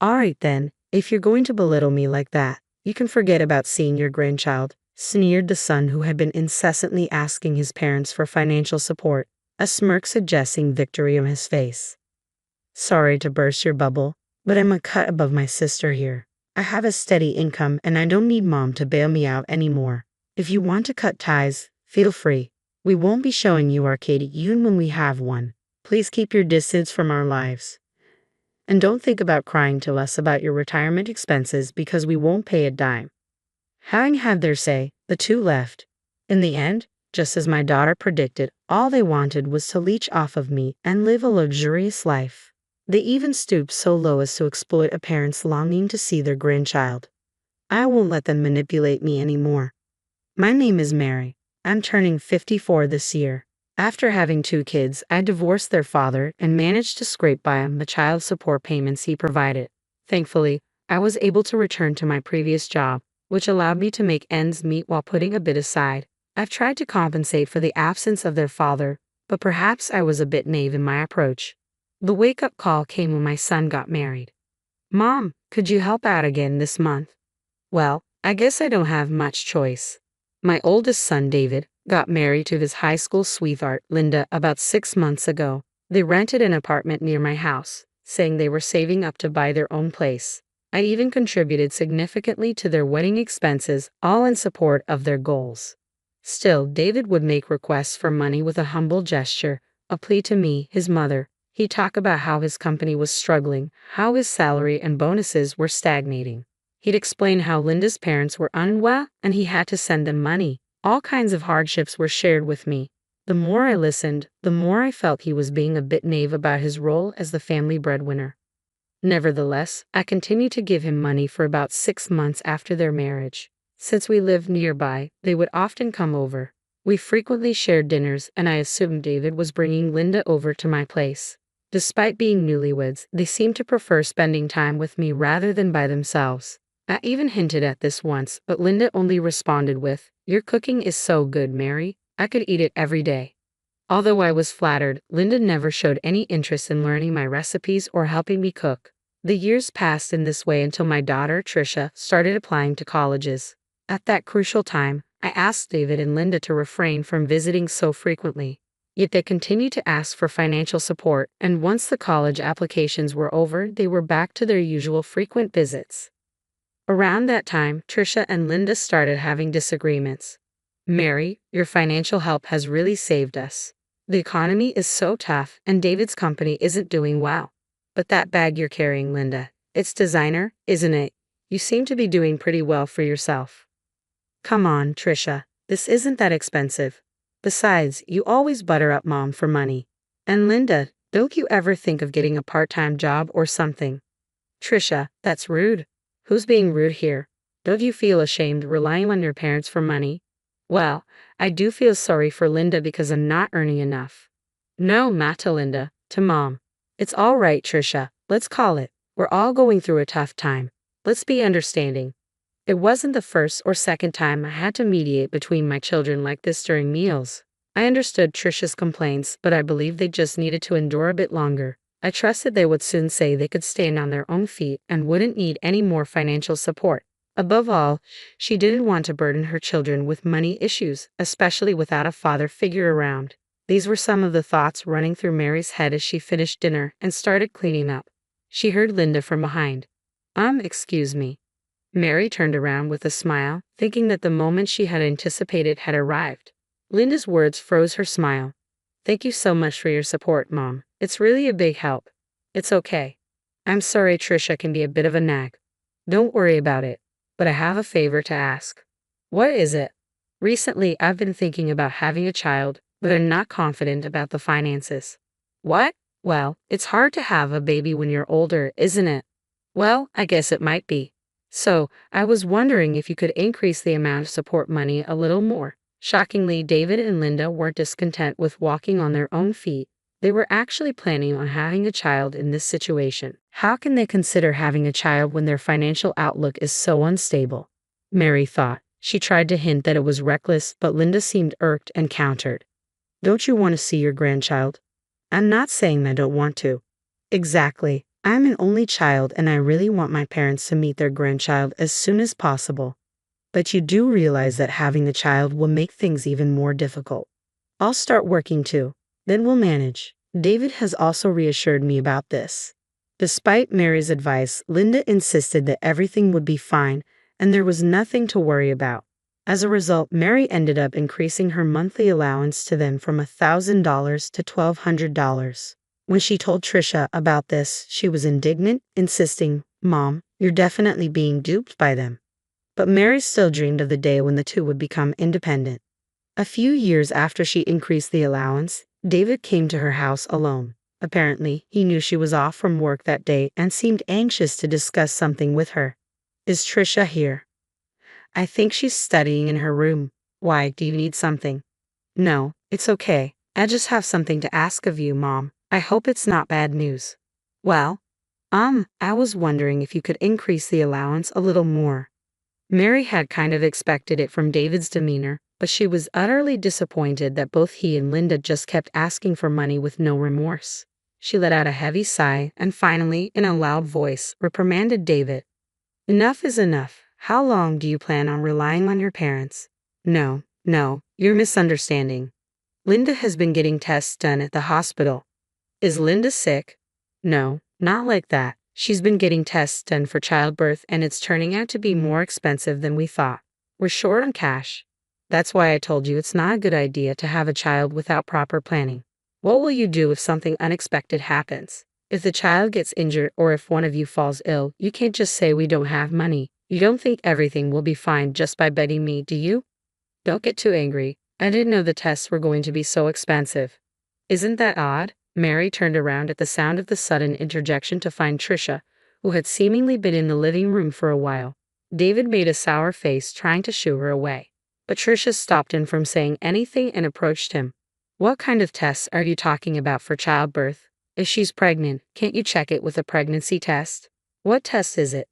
Alright then, if you're going to belittle me like that, you can forget about seeing your grandchild, sneered the son who had been incessantly asking his parents for financial support, a smirk suggesting victory on his face. Sorry to burst your bubble, but I'm a cut above my sister here. I have a steady income and I don't need mom to bail me out anymore. If you want to cut ties, feel free. We won't be showing you arcade even when we have one. Please keep your distance from our lives. And don't think about crying to us about your retirement expenses because we won't pay a dime. Having had their say, the two left. In the end, just as my daughter predicted, all they wanted was to leech off of me and live a luxurious life. They even stooped so low as to exploit a parent's longing to see their grandchild. I won't let them manipulate me anymore. My name is Mary. I'm turning 54 this year. After having 2 kids, I divorced their father and managed to scrape by on the child support payments he provided. Thankfully, I was able to return to my previous job, which allowed me to make ends meet while putting a bit aside. I've tried to compensate for the absence of their father, but perhaps I was a bit naive in my approach. The wake-up call came when my son got married. Mom, could you help out again this month? Well, I guess I don't have much choice. My oldest son, David, got married to his high school sweetheart, Linda, about 6 months ago. They rented an apartment near my house, saying they were saving up to buy their own place. I even contributed significantly to their wedding expenses, all in support of their goals. Still, David would make requests for money with a humble gesture, a plea to me, his mother. He'd talk about how his company was struggling, how his salary and bonuses were stagnating. He'd explain how Linda's parents were unwell and he had to send them money. All kinds of hardships were shared with me. The more I listened, the more I felt he was being a bit naive about his role as the family breadwinner. Nevertheless, I continued to give him money for about 6 months after their marriage. Since we lived nearby, they would often come over. We frequently shared dinners, and I assumed David was bringing Linda over to my place. Despite being newlyweds, they seemed to prefer spending time with me rather than by themselves. I even hinted at this once, but Linda only responded with, "Your cooking is so good, Mary. I could eat it every day." Although I was flattered, Linda never showed any interest in learning my recipes or helping me cook. The years passed in this way until my daughter, Trisha, started applying to colleges. At that crucial time, I asked David and Linda to refrain from visiting so frequently. Yet they continued to ask for financial support, and once the college applications were over, they were back to their usual frequent visits. Around that time, Trisha and Linda started having disagreements. "Mary, your financial help has really saved us. The economy is so tough, and David's company isn't doing well. But that bag you're carrying, Linda, it's designer, isn't it? You seem to be doing pretty well for yourself." "Come on, Trisha, this isn't that expensive. Besides, you always butter up mom for money. And Linda, don't you ever think of getting a part-time job or something?" "Trisha, that's rude. Who's being rude here? Don't you feel ashamed relying on your parents for money?" "Well, I do feel sorry for Linda because I'm not earning enough." "No, not to Linda, to mom. It's all right, Trisha, let's call it. We're all going through a tough time. Let's be understanding." It wasn't the first or second time I had to mediate between my children like this during meals. I understood Trisha's complaints, but I believed they just needed to endure a bit longer. I trusted they would soon say they could stand on their own feet and wouldn't need any more financial support. Above all, she didn't want to burden her children with money issues, especially without a father figure around. These were some of the thoughts running through Mary's head as she finished dinner and started cleaning up. She heard Linda from behind. Excuse me." Mary turned around with a smile, thinking that the moment she had anticipated had arrived. Linda's words froze her smile. "Thank you so much for your support, Mom. It's really a big help." "It's okay. I'm sorry Trisha can be a bit of a nag." "Don't worry about it. But I have a favor to ask." "What is it?" "Recently, I've been thinking about having a child, but I'm not confident about the finances." "What?" "Well, it's hard to have a baby when you're older, isn't it?" "Well, I guess it might be. So, I was wondering if you could increase the amount of support money a little more." Shockingly, David and Linda weren't discontent with walking on their own feet. They were actually planning on having a child in this situation. How can they consider having a child when their financial outlook is so unstable? Mary thought. She tried to hint that it was reckless, but Linda seemed irked and countered. "Don't you want to see your grandchild?" "I'm not saying I don't want to." "Exactly. I'm an only child and I really want my parents to meet their grandchild as soon as possible. But you do realize that having a child will make things even more difficult. I'll start working too. Then we'll manage. David has also reassured me about this. Despite Mary's advice, Linda insisted that everything would be fine and there was nothing to worry about. As a result, Mary ended up increasing her monthly allowance to them from $1,000 to $1,200. When she told Trisha about this, she was indignant, insisting, "Mom, you're definitely being duped by them." But Mary still dreamed of the day when the two would become independent. A few years after she increased the allowance, David came to her house alone. Apparently, he knew she was off from work that day and seemed anxious to discuss something with her. "Is Trisha here?" "I think she's studying in her room." "Why, do you need something?" "No, it's okay. I just have something to ask of you, Mom. I hope it's not bad news." "Well, I was wondering if you could increase the allowance a little more." Mary had kind of expected it from David's demeanor, but she was utterly disappointed that both he and Linda just kept asking for money with no remorse. She let out a heavy sigh and finally, in a loud voice, reprimanded David. "Enough is enough. How long do you plan on relying on your parents?" No, you're misunderstanding. Linda has been getting tests done at the hospital." "Is Linda sick?" "No, not like that. She's been getting tests done for childbirth and it's turning out to be more expensive than we thought. We're short on cash. That's why I told you it's not a good idea to have a child without proper planning. What will you do if something unexpected happens? If the child gets injured or if one of you falls ill, you can't just say we don't have money. You don't think everything will be fine just by betting me, do you?" "Don't get too angry. I didn't know the tests were going to be so expensive." "Isn't that odd?" Mary turned around at the sound of the sudden interjection to find Trisha, who had seemingly been in the living room for a while. David made a sour face, trying to shoo her away. But Trisha stopped him from saying anything and approached him. "What kind of tests are you talking about for childbirth? If she's pregnant, can't you check it with a pregnancy test?" "What test is it?"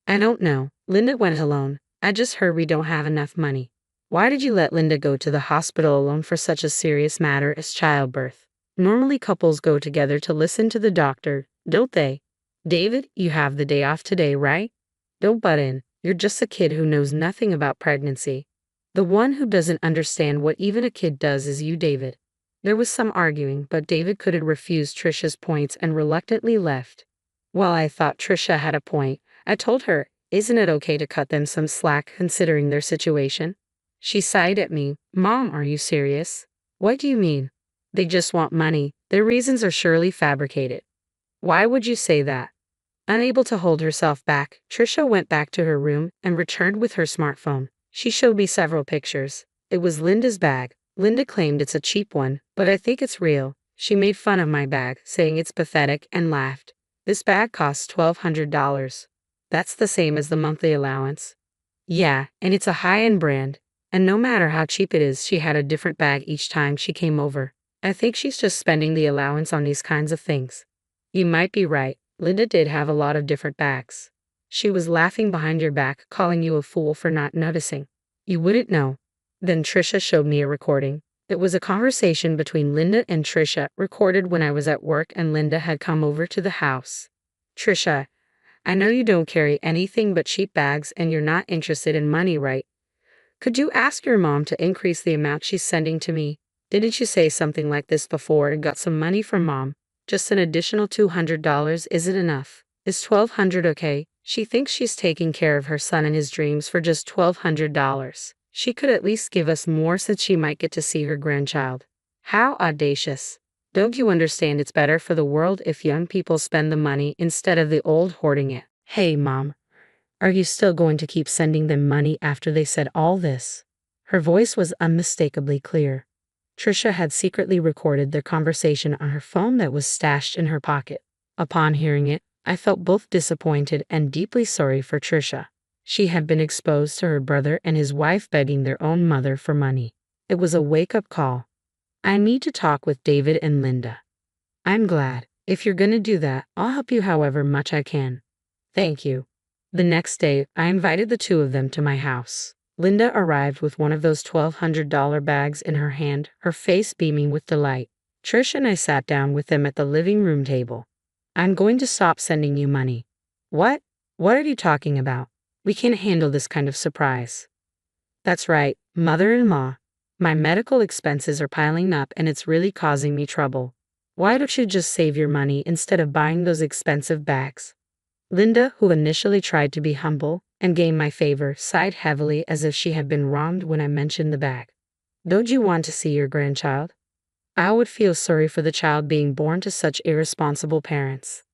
"I don't know. Linda went alone. I just heard we don't have enough money." "Why did you let Linda go to the hospital alone for such a serious matter as childbirth? Normally couples go together to listen to the doctor, don't they?" "David, you have the day off today, right? Don't butt in. You're just a kid who knows nothing about pregnancy." "The one who doesn't understand what even a kid does is you, David." There was some arguing, but David couldn't refuse Trisha's points and reluctantly left. Well, I thought Trisha had a point. I told her, isn't it okay to cut them some slack considering their situation? She sighed at me. "Mom, are you serious?" "What do you mean?" "They just want money. Their reasons are surely fabricated." "Why would you say that?" Unable to hold herself back, Trisha went back to her room and returned with her smartphone. She showed me several pictures. It was Linda's bag. Linda claimed it's a cheap one, but I think it's real. She made fun of my bag, saying it's pathetic, and laughed. "This bag costs $1,200. That's the same as the monthly allowance." "Yeah, and it's a high-end brand. And no matter how cheap it is, she had a different bag each time she came over. I think she's just spending the allowance on these kinds of things." "You might be right. Linda did have a lot of different bags. She was laughing behind your back, calling you a fool for not noticing." "You wouldn't know." Then Trisha showed me a recording. It was a conversation between Linda and Trisha, recorded when I was at work and Linda had come over to the house. "Trisha, I know you don't carry anything but cheap bags and you're not interested in money, right? Could you ask your mom to increase the amount she's sending to me? Didn't you say something like this before and got some money from Mom? Just an additional $200 isn't enough. Is $1,200 okay? She thinks she's taking care of her son and his dreams for just $1,200. She could at least give us more since she might get to see her grandchild." How audacious. Don't you understand it's better for the world if young people spend the money instead of the old hoarding it? Hey, Mom. Are you still going to keep sending them money after they said all this? Her voice was unmistakably clear. Trisha had secretly recorded their conversation on her phone that was stashed in her pocket. Upon hearing it, I felt both disappointed and deeply sorry for Trisha. She had been exposed to her brother and his wife begging their own mother for money. It was a wake-up call. I need to talk with David and Linda. I'm glad. If you're gonna do that, I'll help you however much I can. Thank you. The next day, I invited the two of them to my house. Linda arrived with one of those $1,200 bags in her hand, her face beaming with delight. Trish and I sat down with them at the living room table. I'm going to stop sending you money. What? What are you talking about? We can't handle this kind of surprise. That's right, mother-in-law. My medical expenses are piling up and it's really causing me trouble. Why don't you just save your money instead of buying those expensive bags? Linda, who initially tried to be humble and gain my favor, sighed heavily as if she had been wronged when I mentioned the bag. Don't you want to see your grandchild? I would feel sorry for the child being born to such irresponsible parents.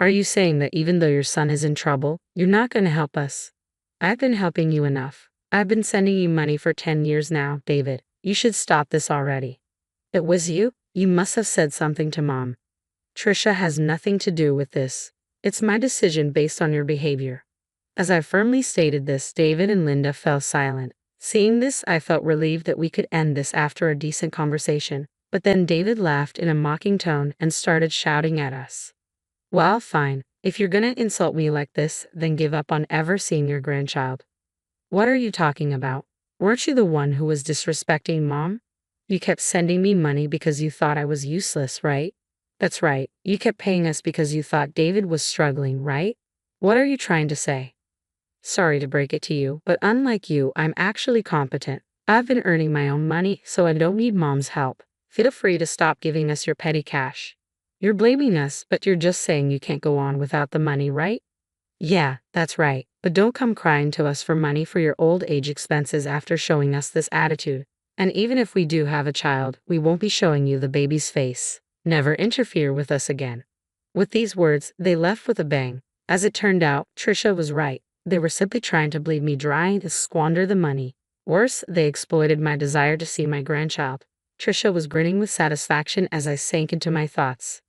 Are you saying that even though your son is in trouble, you're not going to help us? I've been helping you enough. I've been sending you money for 10 years now, David. You should stop this already. It was you? You must have said something to Mom. Trisha has nothing to do with this. It's my decision based on your behavior. As I firmly stated this, David and Linda fell silent. Seeing this, I felt relieved that we could end this after a decent conversation. But then David laughed in a mocking tone and started shouting at us. Well, fine. If you're gonna insult me like this, then give up on ever seeing your grandchild. What are you talking about? Weren't you the one who was disrespecting Mom? You kept sending me money because you thought I was useless, right? That's right. You kept paying us because you thought David was struggling, right? What are you trying to say? Sorry to break it to you, but unlike you, I'm actually competent. I've been earning my own money, so I don't need Mom's help. Feel free to stop giving us your petty cash. You're blaming us, but you're just saying you can't go on without the money, right? Yeah, that's right. But don't come crying to us for money for your old age expenses after showing us this attitude. And even if we do have a child, we won't be showing you the baby's face. Never interfere with us again. With these words, they left with a bang. As it turned out, Trisha was right. They were simply trying to bleed me dry and squander the money. Worse, they exploited my desire to see my grandchild. Trisha was grinning with satisfaction as I sank into my thoughts.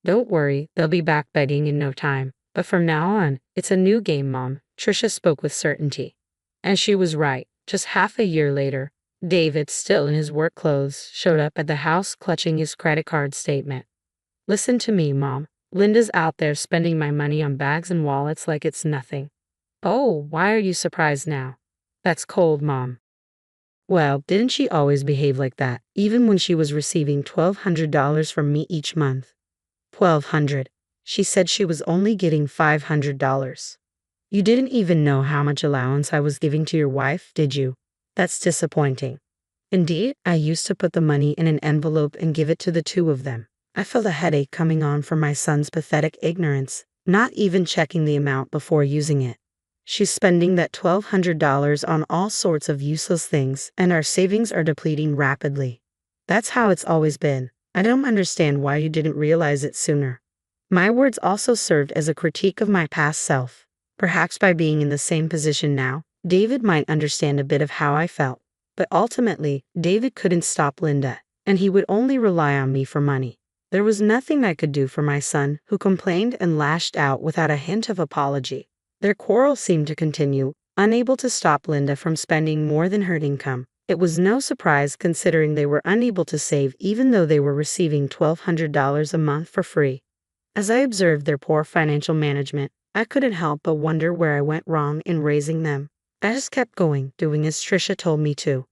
Don't worry, they'll be back begging in no time. But from now on, it's a new game, Mom, Trisha spoke with certainty. And she was right. Just half a year later, David, still in his work clothes, showed up at the house clutching his credit card statement. Listen to me, Mom. Linda's out there spending my money on bags and wallets like it's nothing. Oh, why are you surprised now? That's cold, Mom. Well, didn't she always behave like that, even when she was receiving $1,200 from me each month? $1,200. She said she was only getting $500. You didn't even know how much allowance I was giving to your wife, did you? That's disappointing. Indeed, I used to put the money in an envelope and give it to the two of them. I felt a headache coming on from my son's pathetic ignorance, not even checking the amount before using it. She's spending that $1,200 on all sorts of useless things, and our savings are depleting rapidly. That's how it's always been. I don't understand why you didn't realize it sooner. My words also served as a critique of my past self. Perhaps by being in the same position now, David might understand a bit of how I felt. But ultimately, David couldn't stop Linda, and he would only rely on me for money. There was nothing I could do for my son, who complained and lashed out without a hint of apology. Their quarrel seemed to continue, unable to stop Linda from spending more than her income. It was no surprise considering they were unable to save even though they were receiving $1,200 a month for free. As I observed their poor financial management, I couldn't help but wonder where I went wrong in raising them. I just kept going, doing as Trisha told me to.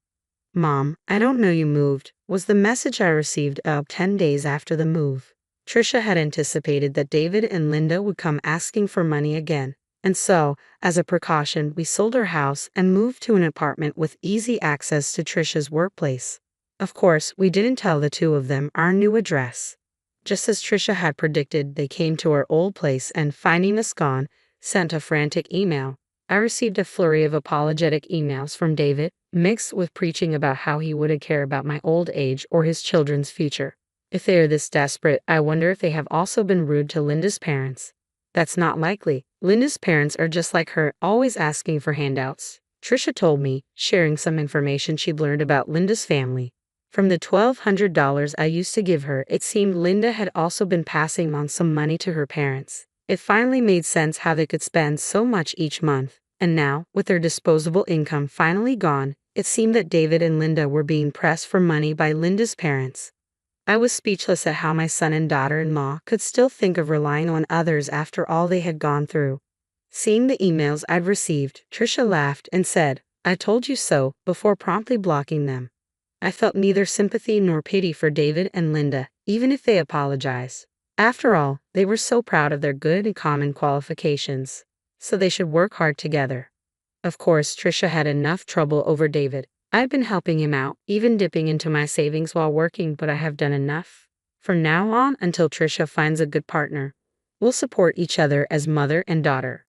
Mom, I don't know you moved, was the message I received about 10 days after the move. Trisha had anticipated that David and Linda would come asking for money again. And so, as a precaution, we sold our house and moved to an apartment with easy access to Trisha's workplace. Of course, we didn't tell the two of them our new address. Just as Trisha had predicted, they came to our old place and, finding us gone, sent a frantic email. I received a flurry of apologetic emails from David, mixed with preaching about how he wouldn't care about my old age or his children's future. If they are this desperate, I wonder if they have also been rude to Linda's parents. That's not likely. Linda's parents are just like her, always asking for handouts. Trisha told me, sharing some information she'd learned about Linda's family. From the $1,200 I used to give her, it seemed Linda had also been passing on some money to her parents. It finally made sense how they could spend so much each month. And now, with their disposable income finally gone, it seemed that David and Linda were being pressed for money by Linda's parents. I was speechless at how my son and daughter-in-law could still think of relying on others after all they had gone through. Seeing the emails I'd received, Trisha laughed and said, "I told you so," before promptly blocking them. I felt neither sympathy nor pity for David and Linda, even if they apologized. After all, they were so proud of their good and common qualifications, so they should work hard together. Of course, Trisha had enough trouble over David. I've been helping him out, even dipping into my savings while working, but I have done enough. From now on, until Trisha finds a good partner, we'll support each other as mother and daughter.